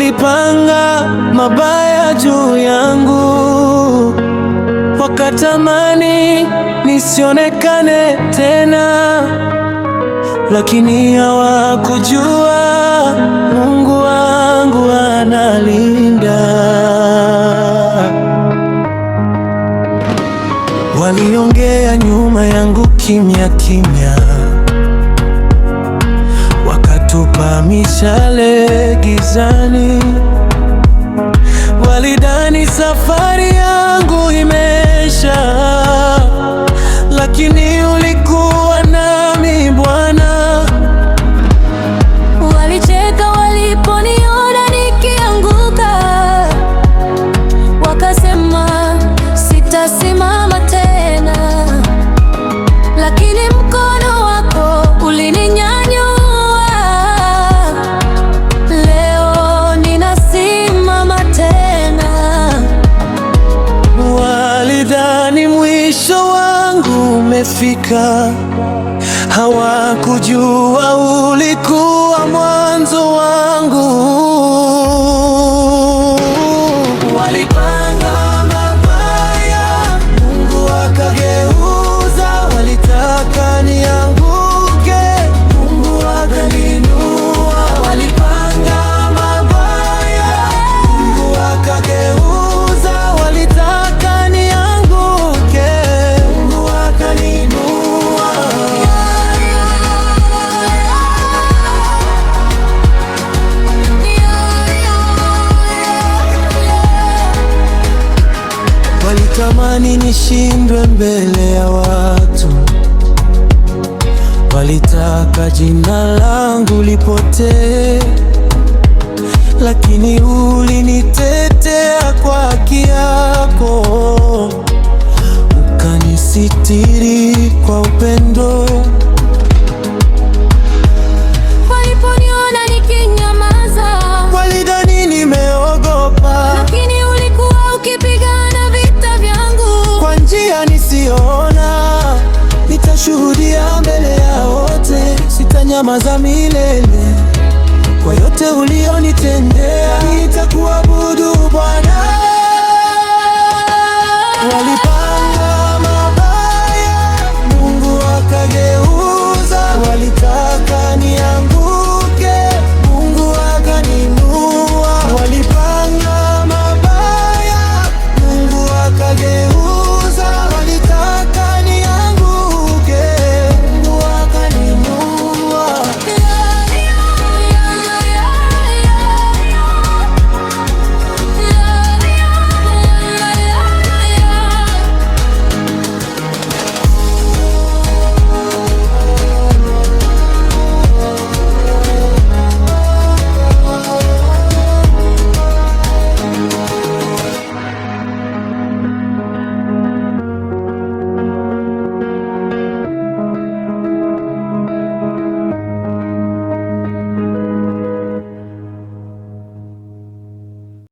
walipanga mabaya juu yangu, wakatamani nisionekane tena, lakini hawakujua Mungu wangu analinda. Waliongea nyuma yangu kimya kimya, wakatupa mishale gizani. Walidhani safari yangu imeisha, lakini ulikuwa nami Bwana. Walicheka waliponiona nikianguka, wakasema sitasimama tena, lakini mkono wako ulininyanyua. Leo ninasimama tena. Walidhani mwisho wangu umefika, hawakujua ulikuwa mwanzo wangu. Walipanga mabaya, Mungu akageuza. Walitaka nianguke, Mungu akaninua. Walipanga mabaya, Mungu akageuza. Walitaka nianguke, Mungu akaninua. Walitamani nishindwe mbele ya watu, walitaka jina langu lipotee, lakini ulinitetea kwa haki yako, ukanisitiri kwa upendo. Waliponiona nikinyamaza, Walidhani nimeogopa, lakini ulikuwa ukipigana vita vyangu. kwa njia nisiyoona. Nitashuhudia mbele ya wote, sitanyamaza milele kwa yote ulionitendea. Nitakuabudu Bwana.